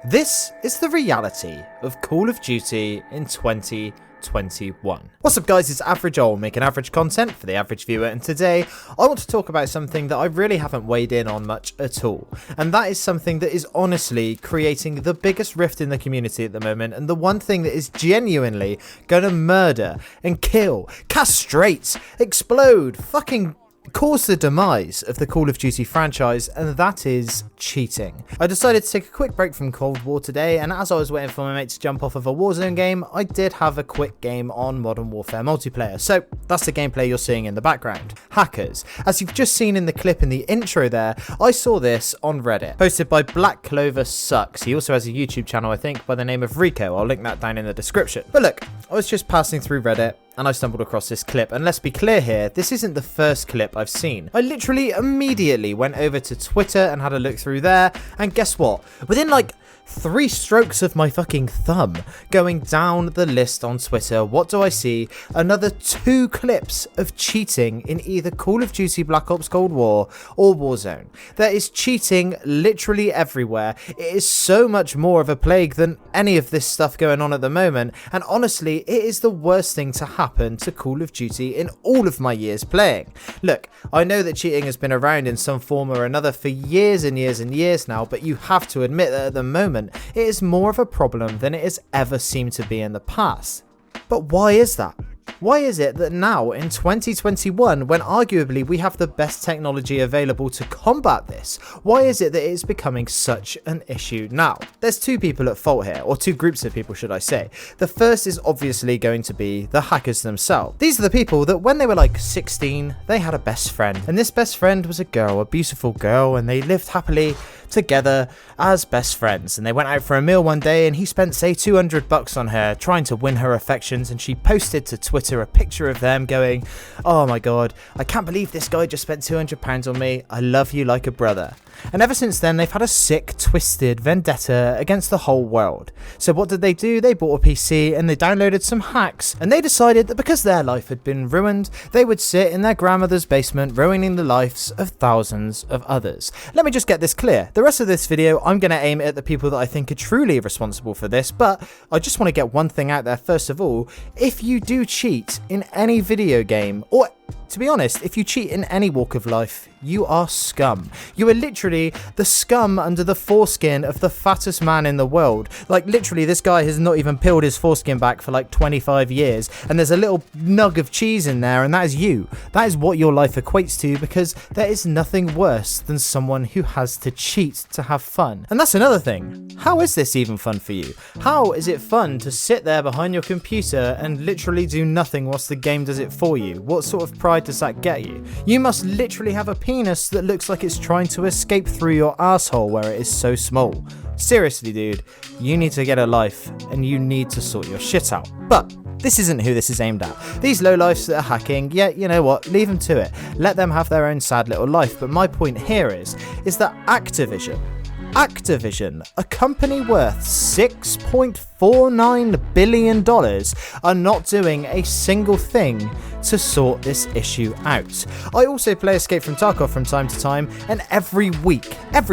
This is the reality of Call of Duty in 2021. What's up guys, it's Average Ol making average content for the average viewer, and today I want to talk about something that I really haven't weighed in on much at all, and that is something that is honestly creating the biggest rift in the community at the moment, and the one thing that is genuinely gonna murder and kill, castrate, explode, fucking cause the demise of the Call of Duty franchise, and that is cheating. I decided to take a quick break from Cold War today, and as I was waiting for my mate to jump off of a Warzone game, I did have a quick game on Modern Warfare multiplayer. So that's the gameplay you're seeing in the background. Hackers. As you've just seen in the clip in the intro there, I saw this on Reddit, posted by Black Clover Sucks. He also has a YouTube channel, I think, by the name of Rico. I'll link that down in the description. But look, I was just passing through Reddit, and I stumbled across this clip, and let's be clear here, this isn't the first clip I've seen. I literally immediately went over to Twitter and had a look through there, and guess what? Within like 3 strokes of my fucking thumb going down the list on Twitter, what do I see? Another 2 clips of cheating in either Call of Duty Black Ops Cold War or Warzone. There is cheating literally everywhere. It is so much more of a plague than any of this stuff going on at the moment, and honestly, it is the worst thing to happen to Call of Duty in all of my years playing. Look, I know that cheating has been around in some form or another for years and years and years now, but you have to admit that at the moment, it is more of a problem than it has ever seemed to be in the past. But why is that? Why is it that now in 2021, when arguably we have the best technology available to combat this, why is it that it is becoming such an issue now? There's 2 people at fault here, or 2 groups of people should I say. The first is obviously going to be the hackers themselves. These are the people that when they were like 16, they had a best friend, and this best friend was a girl, a beautiful girl, and they lived happily together as best friends, and they went out for a meal one day, and he spent say $200 on her trying to win her affections, and she posted to Twitter a picture of them going, "Oh my god, I can't believe this guy just spent £200 on me, I love you like a brother." And ever since then, they've had a sick, twisted vendetta against the whole world. So what did they do? They bought a PC and they downloaded some hacks, and they decided that because their life had been ruined, they would sit in their grandmother's basement ruining the lives of thousands of others. Let me just get this clear. The rest of this video, I'm going to aim at the people that I think are truly responsible for this, but I just want to get one thing out there first of all. If you do cheat in any video game, or to be honest, if you cheat in any walk of life, you are scum. You are literally the scum under the foreskin of the fattest man in the world. Like literally, this guy has not even peeled his foreskin back for like 25 years, and there's a little nug of cheese in there, and that is you. That is what your life equates to, because there is nothing worse than someone who has to cheat to have fun. And that's another thing. How is this even fun for you? How is it fun to sit there behind your computer and literally do nothing whilst the game does it for you? What sort of pride does that get you? You must literally have a penis that looks like it's trying to escape through your asshole where it is so small. Seriously, dude, you need to get a life and you need to sort your shit out. But this isn't who this is aimed at. These lowlifes that are hacking, yeah, you know what, leave them to it. Let them have their own sad little life. But my point here is that Activision, a company worth $6.49 billion, are not doing a single thing to sort this issue out. I also play Escape from Tarkov from time to time, and every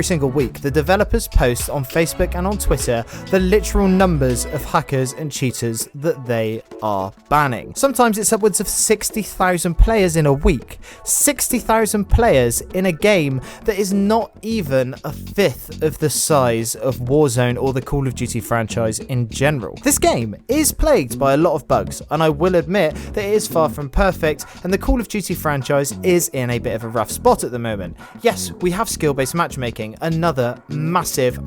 single week, the developers post on Facebook and on Twitter the literal numbers of hackers and cheaters that they are banning. Sometimes it's upwards of 60,000 players in a week. 60,000 players in a game that is not even a fifth of the size of Warzone or the Call of Duty franchise in general. This game is plagued by a lot of bugs, and I will admit that it is far from perfect, and the Call of Duty franchise is in a bit of a rough spot at the moment. Yes, we have skill-based matchmaking, another massive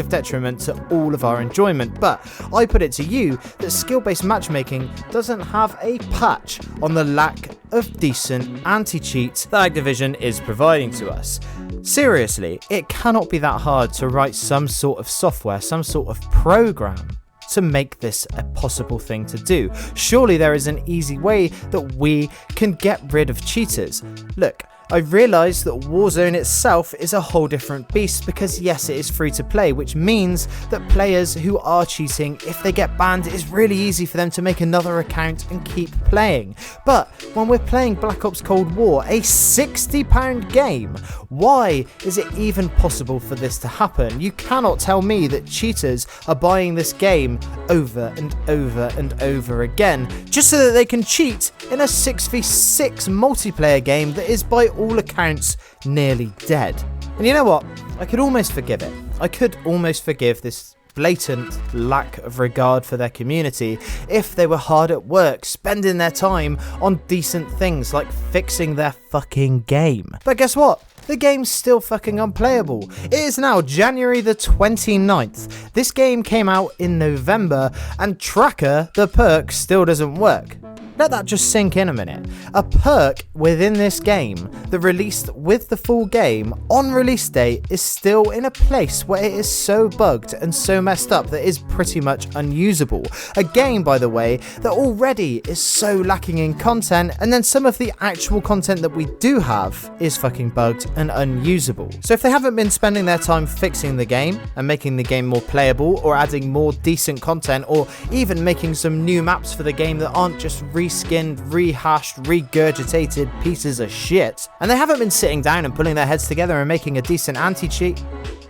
detriment to all of our enjoyment, but I put it to you that skill-based matchmaking doesn't have a patch on the lack of decent anti-cheat that Activision is providing to us. Seriously, it cannot be that hard to write some sort of software, some sort of program to make this a possible thing to do. Surely there is an easy way that we can get rid of cheaters. Look, I realised that Warzone itself is a whole different beast because yes, it is free to play, which means that players who are cheating, if they get banned, it is really easy for them to make another account and keep playing. But when we're playing Black Ops Cold War, a £60 game, why is it even possible for this to happen? You cannot tell me that cheaters are buying this game over and over and over again just so that they can cheat in a 6v6 multiplayer game that is by all accounts nearly dead. And you know what? I could almost forgive it. I could almost forgive this blatant lack of regard for their community if they were hard at work, spending their time on decent things like fixing their fucking game. But guess what? The game's still fucking unplayable. It is now January the 29th. This game came out in November and Tracker, the perk, still doesn't work. Let that just sink in a minute. A perk within this game that released with the full game on release date is still in a place where it is so bugged and so messed up that it is pretty much unusable. A game, by the way, that already is so lacking in content, and then some of the actual content that we do have is fucking bugged and unusable. So if they haven't been spending their time fixing the game and making the game more playable or adding more decent content or even making some new maps for the game that aren't just reskinned, rehashed, regurgitated pieces of shit, and they haven't been sitting down and pulling their heads together and making a decent anti-cheat,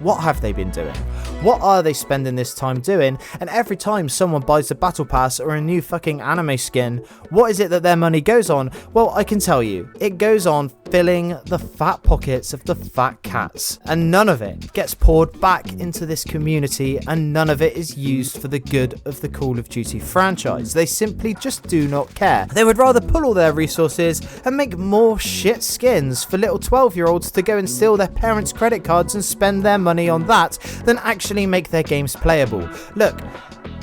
what have they been doing? What are they spending this time doing? And every time someone buys a battle pass or a new fucking anime skin, what is it that their money goes on? Well, I can tell you, it goes on filling the fat pockets of the fat cats, and none of it gets poured back into this community, and none of it is used for the good of the Call of Duty franchise. They simply just do not care. They would rather pull all their resources and make more shit skins for little 12-year-olds to go and steal their parents' credit cards and spend their money on that than actually make their games playable. Look,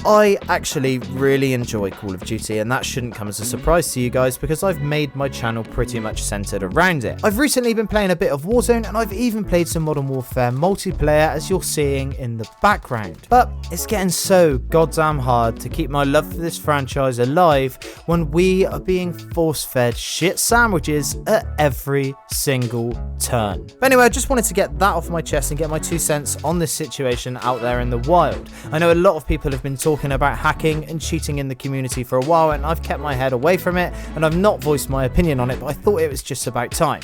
I actually really enjoy Call of Duty, and that shouldn't come as a surprise to you guys because I've made my channel pretty much centered around it. I've recently been playing a bit of Warzone, and I've even played some Modern Warfare multiplayer, as you're seeing in the background. But it's getting so goddamn hard to keep my love for this franchise alive when we are being force-fed shit sandwiches at every single turn. But anyway, I just wanted to get that off my chest and get my 2 cents on this situation out there in the wild. I know a lot of people have been talking about hacking and cheating in the community for a while, and I've kept my head away from it and I've not voiced my opinion on it, but I thought it was just about time.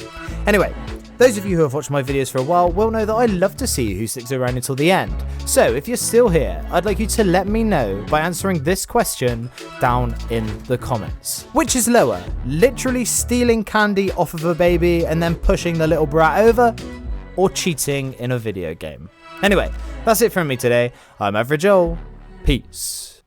Anyway, those of you who have watched my videos for a while will know that I love to see who sticks around until the end. So if you're still here, I'd like you to let me know by answering this question down in the comments. Which is lower, literally stealing candy off of a baby and then pushing the little brat over, or cheating in a video game? Anyway, that's it from me today. I'm Average Joel. Peace.